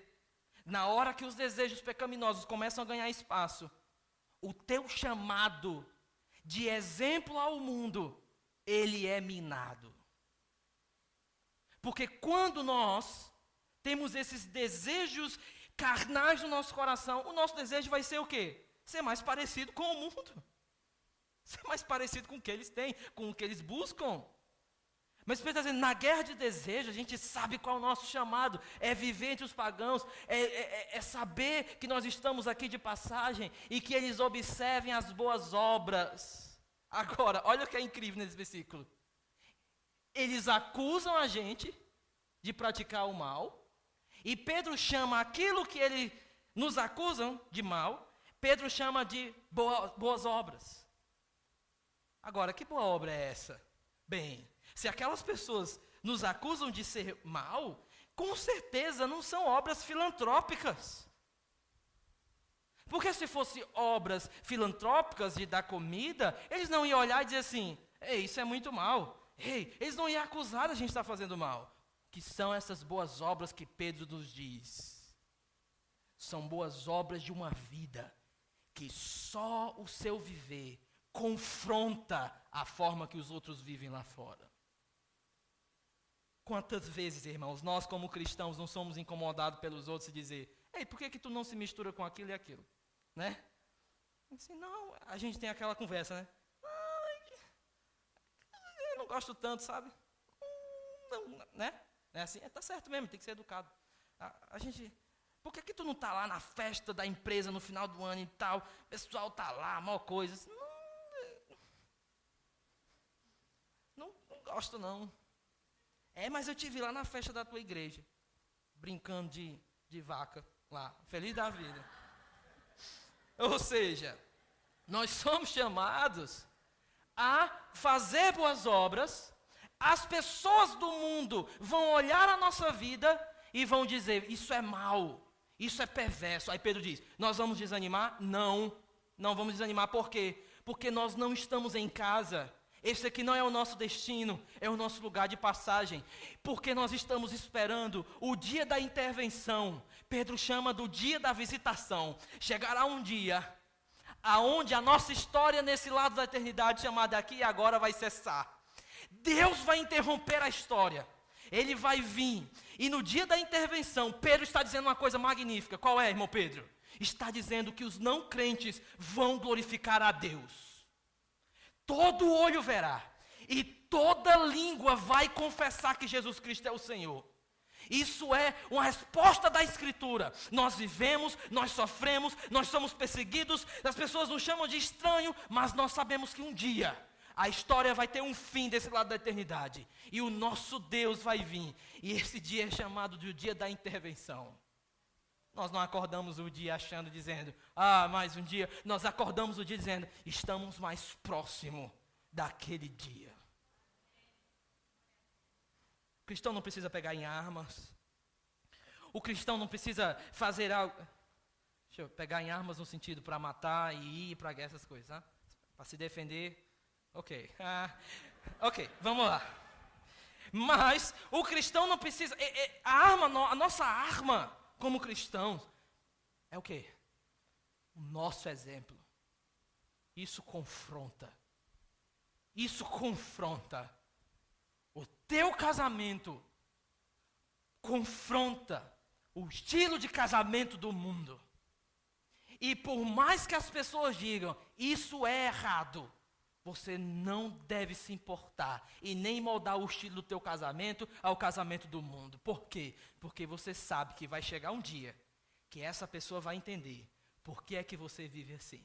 [SPEAKER 1] na hora que os desejos pecaminosos começam a ganhar espaço, o teu chamado de exemplo ao mundo, ele é minado. Porque quando nós temos esses desejos carnais no nosso coração, o nosso desejo vai ser o quê? Ser mais parecido com o mundo. Ser mais parecido com o que eles têm, com o que eles buscam. Mas Pedro está dizendo, na guerra de desejo, a gente sabe qual é o nosso chamado. É viver entre os pagãos, é saber que nós estamos aqui de passagem e que eles observem as boas obras. Agora, olha o que é incrível nesse versículo. Eles acusam a gente de praticar o mal, e Pedro chama aquilo que eles nos acusam de mal, Pedro chama de boas obras. Agora, que boa obra é essa? Bem, se aquelas pessoas nos acusam de ser mal, com certeza não são obras filantrópicas. Porque se fossem obras filantrópicas de dar comida, eles não iam olhar e dizer assim: ei, isso é muito mal. Ei, eles não iam acusar a gente de estar fazendo mal. Que são essas boas obras que Pedro nos diz? São boas obras de uma vida que só o seu viver confronta a forma que os outros vivem lá fora. Quantas vezes, irmãos, nós como cristãos não somos incomodados pelos outros e dizer: ei, por que tu não se mistura com aquilo e aquilo? Né? Assim, não, a gente tem aquela conversa, né? Eu não gosto tanto, sabe? Não, né? É assim, tá certo mesmo, tem que ser educado. A gente, por que tu não tá lá na festa da empresa no final do ano e tal? O pessoal tá lá, maior coisa. Não gosto não. Mas eu te vi lá na festa da tua igreja, brincando de vaca lá, feliz da vida. Ou seja, nós somos chamados a fazer boas obras. As pessoas do mundo vão olhar a nossa vida e vão dizer, isso é mal, isso é perverso. Aí Pedro diz, nós vamos desanimar? Não, não vamos desanimar. Por quê? Porque nós não estamos em casa. Esse aqui não é o nosso destino, é o nosso lugar de passagem. Porque nós estamos esperando o dia da intervenção. Pedro chama do dia da visitação. Chegará um dia aonde a nossa história nesse lado da eternidade, chamada aqui e agora, vai cessar. Deus vai interromper a história. Ele vai vir. E no dia da intervenção, Pedro está dizendo uma coisa magnífica. Qual é, irmão Pedro? Está dizendo que os não crentes vão glorificar a Deus. Todo olho verá. E toda língua vai confessar que Jesus Cristo é o Senhor. Isso é uma resposta da Escritura. Nós vivemos, nós sofremos, nós somos perseguidos, as pessoas nos chamam de estranho, mas nós sabemos que um dia a história vai ter um fim desse lado da eternidade. E o nosso Deus vai vir. E esse dia é chamado de o dia da intervenção. Nós não acordamos o dia achando, dizendo, mais um dia. Nós acordamos o dia dizendo, estamos mais próximo daquele dia. O cristão não precisa pegar em armas. O cristão não precisa fazer algo. Deixa eu pegar em armas no sentido para matar e ir para guerra, essas coisas. Tá? Para se defender. Ok. Ok, vamos lá. Mas o cristão não precisa. A nossa arma como cristãos é o quê? O nosso exemplo. Isso confronta. Isso confronta. O teu casamento confronta o estilo de casamento do mundo. E por mais que as pessoas digam, isso é errado, você não deve se importar e nem moldar o estilo do teu casamento ao casamento do mundo. Por quê? Porque você sabe que vai chegar um dia que essa pessoa vai entender por que é que você vive assim.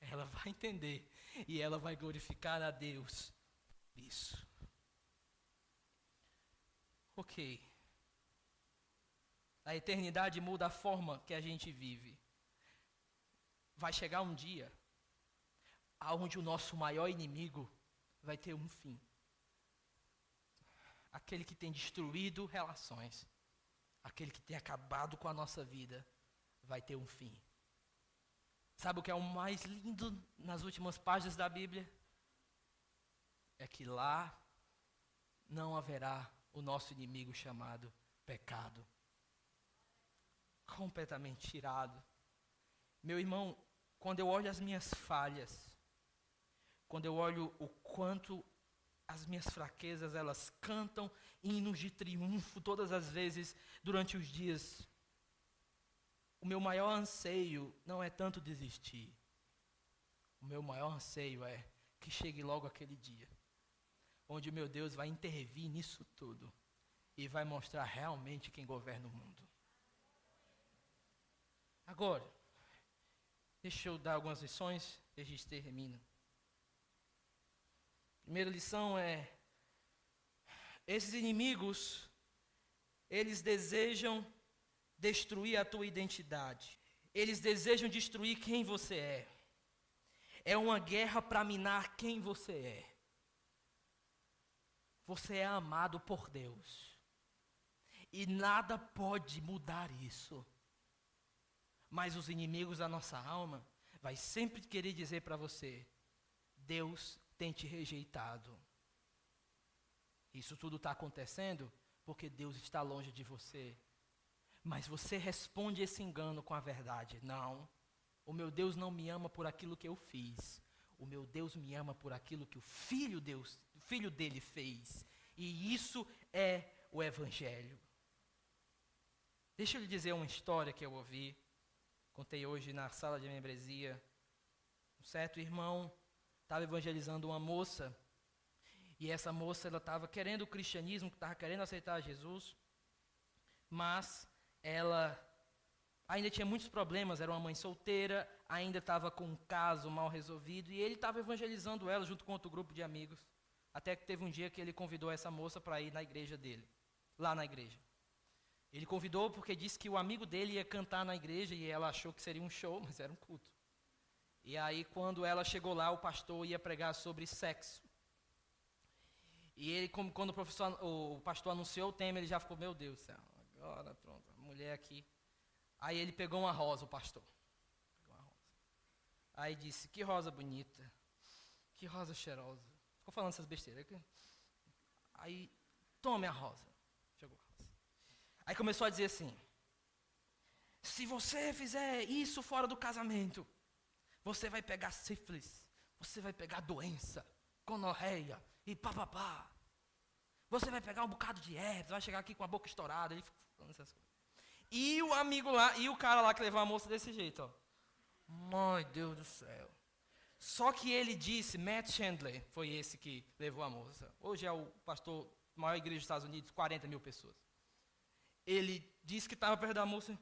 [SPEAKER 1] Ela vai entender e ela vai glorificar a Deus. Isso. Ok. A eternidade muda a forma que a gente vive. Vai chegar um dia onde o nosso maior inimigo vai ter um fim. Aquele que tem destruído relações, aquele que tem acabado com a nossa vida, vai ter um fim. Sabe o que é o mais lindo nas últimas páginas da Bíblia? É que lá não haverá o nosso inimigo chamado pecado. Completamente tirado. Meu irmão, quando eu olho as minhas falhas, quando eu olho o quanto as minhas fraquezas, elas cantam hinos de triunfo todas as vezes durante os dias, o meu maior anseio não é tanto desistir. O meu maior anseio é que chegue logo aquele dia, onde o meu Deus vai intervir nisso tudo e vai mostrar realmente quem governa o mundo. Agora, deixa eu dar algumas lições e a gente termina. Primeira lição é, esses inimigos, eles desejam destruir a tua identidade. Eles desejam destruir quem você é. É uma guerra para minar quem você é. Você é amado por Deus. E nada pode mudar isso. Mas os inimigos da nossa alma vai sempre querer dizer para você, Deus tem te rejeitado. Isso tudo está acontecendo porque Deus está longe de você. Mas você responde esse engano com a verdade. Não, o meu Deus não me ama por aquilo que eu fiz. O meu Deus me ama por aquilo que o filho dele fez. E isso é o Evangelho. Deixa eu lhe dizer uma história que eu ouvi. Contei hoje na sala de membresia. Um certo irmão estava evangelizando uma moça. E essa moça, ela estava querendo o cristianismo, estava querendo aceitar Jesus. Mas ela ainda tinha muitos problemas, era uma mãe solteira, ainda estava com um caso mal resolvido, e ele estava evangelizando ela junto com outro grupo de amigos, até que teve um dia que ele convidou essa moça para ir na igreja dele, lá na igreja. Ele convidou porque disse que o amigo dele ia cantar na igreja e ela achou que seria um show, mas era um culto. E aí, quando ela chegou lá, o pastor ia pregar sobre sexo. E ele, quando o pastor anunciou o tema, ele já ficou, meu Deus do céu, agora pronto, a mulher aqui. Aí ele pegou uma rosa, o pastor. Pegou uma rosa. Aí disse, que rosa bonita, que rosa cheirosa. Ficou falando essas besteiras. Aí, tome a rosa. Jogou a rosa. Aí começou a dizer assim, se você fizer isso fora do casamento, você vai pegar sífilis, você vai pegar doença, gonorreia e papapá. Você vai pegar um bocado de herpes, vai chegar aqui com a boca estourada. Ele ficou falando essas coisas. E o amigo lá, e o cara lá que levou a moça desse jeito, ó. Meu Deus do céu. Só que ele disse, Matt Chandler, foi esse que levou a moça. Hoje é o pastor, maior igreja dos Estados Unidos, 40 mil pessoas. Ele disse que estava perto da moça,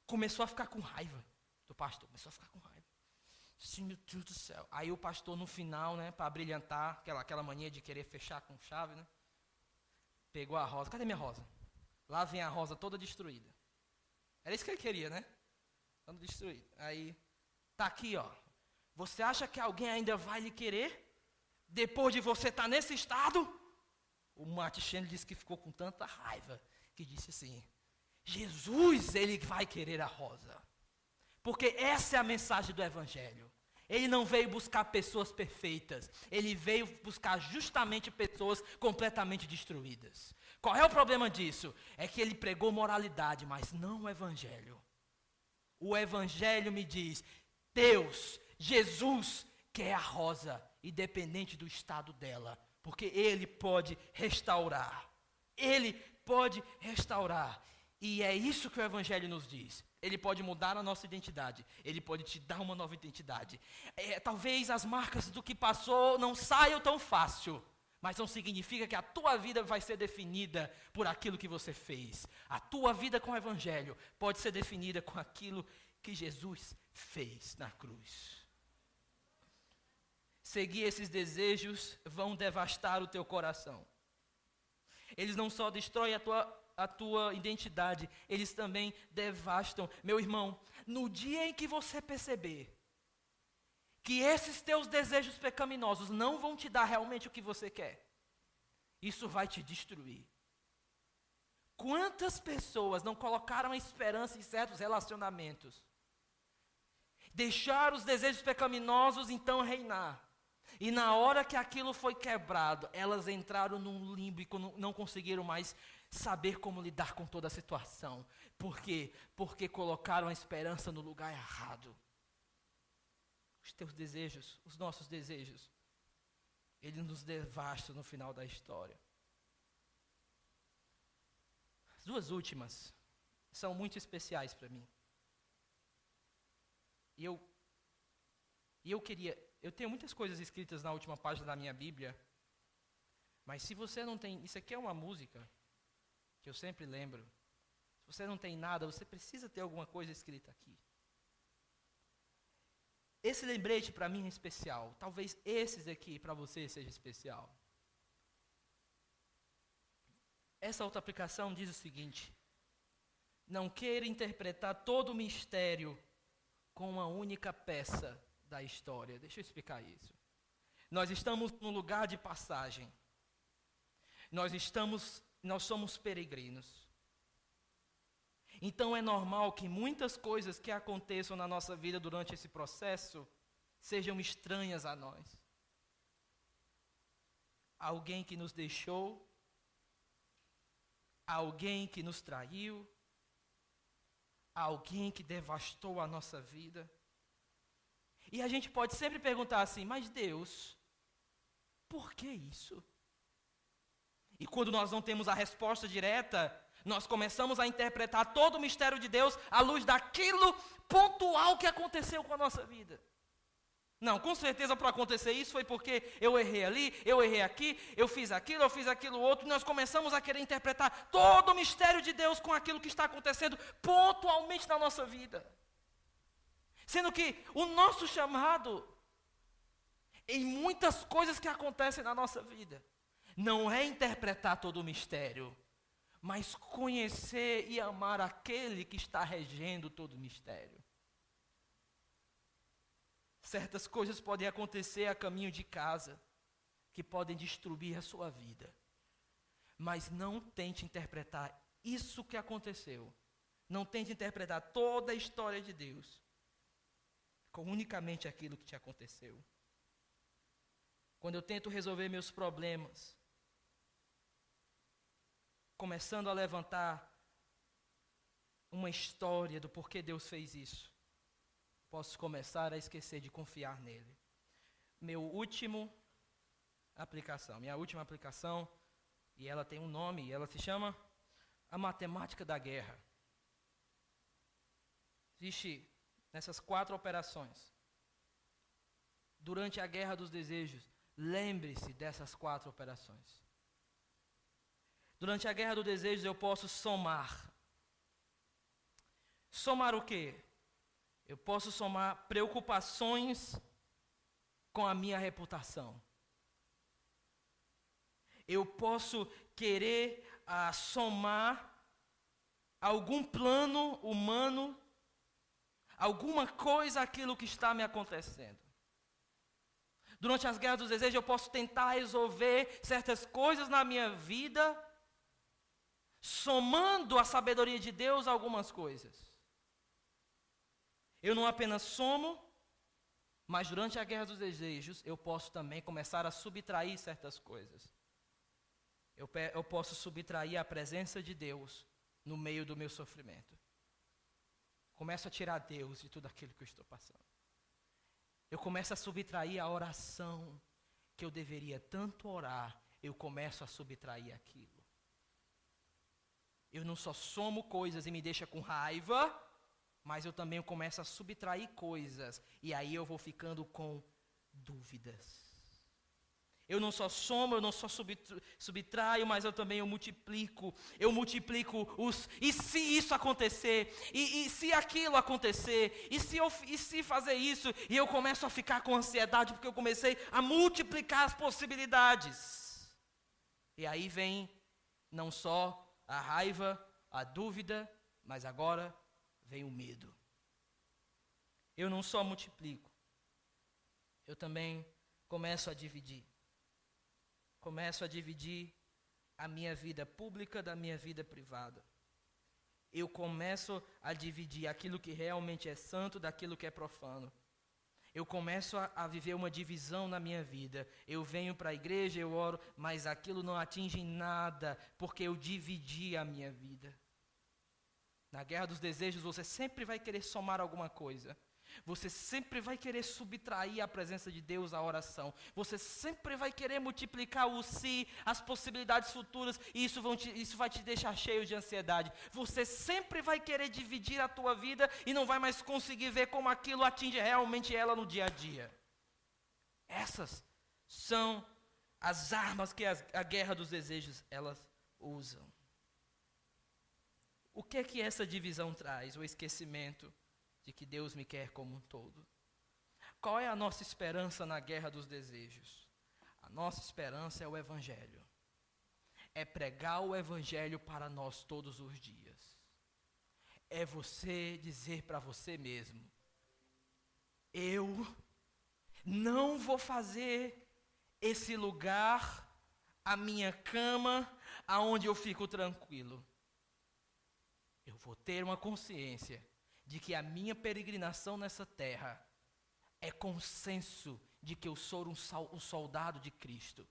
[SPEAKER 1] começou a ficar com raiva do pastor, começou a ficar com raiva. Sim, meu Deus do céu. Aí o pastor no final, né, para brilhantar, aquela mania de querer fechar com chave, né, pegou a rosa. Cadê minha rosa? Lá vem a rosa toda destruída. Era isso que ele queria, né? Toda destruída. Aí, tá aqui, ó. Você acha que alguém ainda vai lhe querer? Depois de você estar nesse estado? O Matt Chandler disse que ficou com tanta raiva, que disse assim, Jesus, ele vai querer a rosa. Porque essa é a mensagem do Evangelho. Ele não veio buscar pessoas perfeitas. Ele veio buscar justamente pessoas completamente destruídas. Qual é o problema disso? É que ele pregou moralidade, mas não o Evangelho. O Evangelho me diz, Deus, Jesus, quer a rosa, independente do estado dela. Porque Ele pode restaurar. Ele pode restaurar. E é isso que o Evangelho nos diz. Ele pode mudar a nossa identidade. Ele pode te dar uma nova identidade. Talvez as marcas do que passou não saiam tão fácil. Mas não significa que a tua vida vai ser definida por aquilo que você fez. A tua vida com o Evangelho pode ser definida com aquilo que Jesus fez na cruz. Seguir esses desejos vão devastar o teu coração. Eles não só destroem a tua identidade, eles também devastam. Meu irmão, no dia em que você perceber que esses teus desejos pecaminosos não vão te dar realmente o que você quer, isso vai te destruir. Quantas pessoas não colocaram a esperança em certos relacionamentos? Deixaram os desejos pecaminosos então reinar. E na hora que aquilo foi quebrado, elas entraram num limbo e não conseguiram mais saber como lidar com toda a situação. Por quê? Porque colocaram a esperança no lugar errado. Os teus desejos, os nossos desejos, eles nos devastam no final da história. As duas últimas são muito especiais para mim. E eu tenho muitas coisas escritas na última página da minha Bíblia, mas se você não tem, isso aqui é uma música que eu sempre lembro. Se você não tem nada, você precisa ter alguma coisa escrita aqui. Esse lembrete para mim é especial. Talvez esses aqui para você seja especial. Essa outra aplicação diz o seguinte: não queira interpretar todo o mistério com uma única peça da história. Deixa eu explicar isso. Nós estamos num lugar de passagem. Nós somos peregrinos. Então é normal que muitas coisas que aconteçam na nossa vida durante esse processo sejam estranhas a nós. Alguém que nos deixou, alguém que nos traiu, alguém que devastou a nossa vida. E a gente pode sempre perguntar assim, mas Deus, por que isso? E quando nós não temos a resposta direta, nós começamos a interpretar todo o mistério de Deus à luz daquilo pontual que aconteceu com a nossa vida. Não, com certeza para acontecer isso foi porque eu errei ali, eu errei aqui, eu fiz aquilo outro. E nós começamos a querer interpretar todo o mistério de Deus com aquilo que está acontecendo pontualmente na nossa vida. Sendo que o nosso chamado, em muitas coisas que acontecem na nossa vida, não é interpretar todo o mistério, mas conhecer e amar aquele que está regendo todo o mistério. Certas coisas podem acontecer a caminho de casa, que podem destruir a sua vida. Mas não tente interpretar isso que aconteceu. Não tente interpretar toda a história de Deus com unicamente aquilo que te aconteceu. Quando eu tento resolver meus problemas, começando a levantar uma história do porquê Deus fez isso, posso começar a esquecer de confiar nele. Minha última aplicação, e ela tem um nome, ela se chama a matemática da guerra. Existe nessas 4 operações. Durante a guerra dos desejos, lembre-se dessas 4 operações. Durante a guerra dos desejos eu posso somar. Somar o quê? Eu posso somar preocupações com a minha reputação. Eu posso querer somar algum plano humano, alguma coisa àquilo que está me acontecendo. Durante as guerras dos desejos eu posso tentar resolver certas coisas na minha vida, somando a sabedoria de Deus a algumas coisas. Eu não apenas somo, mas durante a guerra dos desejos eu posso também começar a subtrair certas coisas. Eu posso subtrair a presença de Deus no meio do meu sofrimento. Começo a tirar Deus de tudo aquilo que eu estou passando. Eu começo a subtrair a oração que eu deveria tanto orar, eu começo a subtrair aquilo. Eu não só somo coisas e me deixa com raiva, mas eu também começo a subtrair coisas, e aí eu vou ficando com dúvidas. Eu não só somo, eu não só subtraio, mas eu também multiplico. Eu multiplico os, e se isso acontecer? E se aquilo acontecer? E se fazer isso? E eu começo a ficar com ansiedade, porque eu comecei a multiplicar as possibilidades. E aí vem não só a raiva, a dúvida, mas agora vem o medo. Eu não só multiplico, eu também começo a dividir. Começo a dividir a minha vida pública da minha vida privada. Eu começo a dividir aquilo que realmente é santo daquilo que é profano. Eu começo a viver uma divisão na minha vida. Eu venho para a igreja, eu oro, mas aquilo não atinge nada, porque eu dividi a minha vida. Na guerra dos desejos, você sempre vai querer somar alguma coisa. Você sempre vai querer subtrair a presença de Deus à oração. Você sempre vai querer multiplicar o si, as possibilidades futuras, e isso vai te deixar cheio de ansiedade. Você sempre vai querer dividir a tua vida e não vai mais conseguir ver como aquilo atinge realmente ela no dia a dia. Essas são as armas que a guerra dos desejos elas usam. O que é que essa divisão traz? O esquecimento de que Deus me quer como um todo. Qual é a nossa esperança na guerra dos desejos? A nossa esperança é o Evangelho. É pregar o Evangelho para nós todos os dias. É você dizer para você mesmo: eu não vou fazer esse lugar a minha cama aonde eu fico tranquilo. Eu vou ter uma consciência de que a minha peregrinação nessa terra é consenso de que eu sou um soldado de Cristo.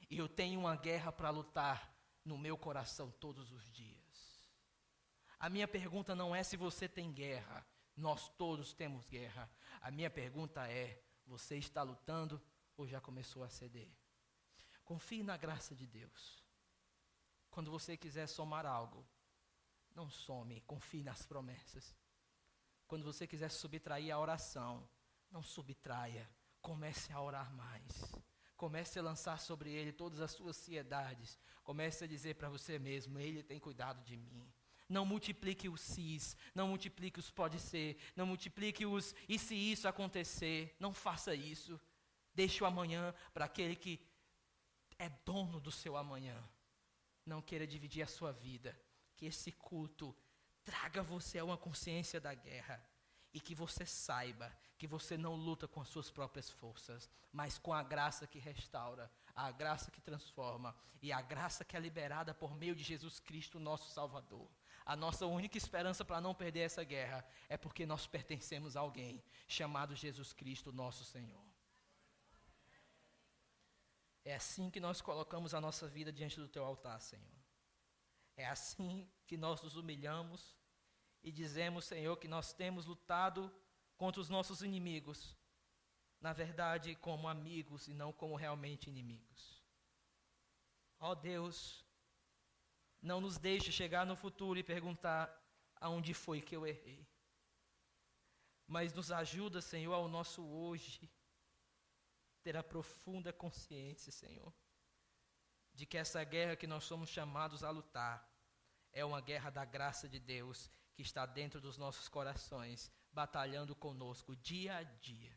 [SPEAKER 1] E eu tenho uma guerra para lutar no meu coração todos os dias. A minha pergunta não é se você tem guerra. Nós todos temos guerra. A minha pergunta é: você está lutando ou já começou a ceder? Confie na graça de Deus. Quando você quiser somar algo, não some, confie nas promessas. Quando você quiser subtrair a oração, não subtraia, comece a orar mais. Comece a lançar sobre Ele todas as suas ansiedades. Comece a dizer para você mesmo: Ele tem cuidado de mim. Não multiplique os sis, não multiplique os pode ser, não multiplique os e se isso acontecer. Não faça isso. Deixe o amanhã para aquele que é dono do seu amanhã. não queira dividir a sua vida. Que esse culto traga você a uma consciência da guerra. E que você saiba que você não luta com as suas próprias forças, mas com a graça que restaura, a graça que transforma e a graça que é liberada por meio de Jesus Cristo, nosso Salvador. A nossa única esperança para não perder essa guerra é porque nós pertencemos a alguém chamado Jesus Cristo, nosso Senhor. É assim que nós colocamos a nossa vida diante do teu altar, Senhor. É assim que nós nos humilhamos e dizemos, Senhor, que nós temos lutado contra os nossos inimigos, na verdade, como amigos e não como realmente inimigos. Ó Deus, não nos deixe chegar no futuro e perguntar aonde foi que eu errei. Mas nos ajuda, Senhor, ao nosso hoje, ter a profunda consciência, Senhor, de que essa guerra que nós somos chamados a lutar é uma guerra da graça de Deus que está dentro dos nossos corações, batalhando conosco dia a dia.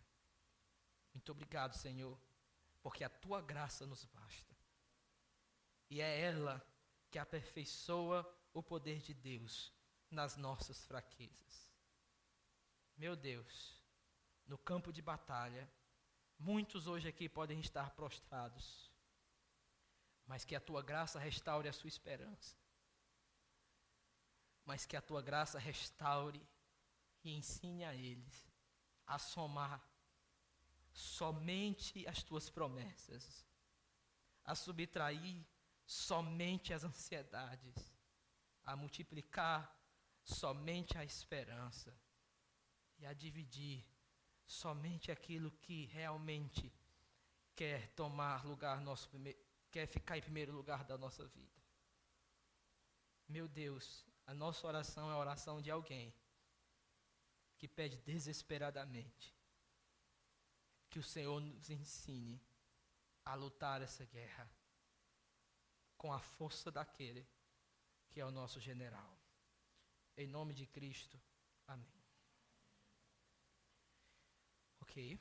[SPEAKER 1] Muito obrigado, Senhor, porque a tua graça nos basta. E é ela que aperfeiçoa o poder de Deus nas nossas fraquezas. Meu Deus, no campo de batalha, muitos hoje aqui podem estar prostrados, mas que a tua graça restaure a sua esperança. Mas que a tua graça restaure e ensine a eles a somar somente as tuas promessas, a subtrair somente as ansiedades, a multiplicar somente a esperança e a dividir somente aquilo que realmente quer tomar lugar quer ficar em primeiro lugar da nossa vida. Meu Deus, a nossa oração é a oração de alguém que pede desesperadamente que o Senhor nos ensine a lutar essa guerra com a força daquele que é o nosso general. Em nome de Cristo, amém. Ok.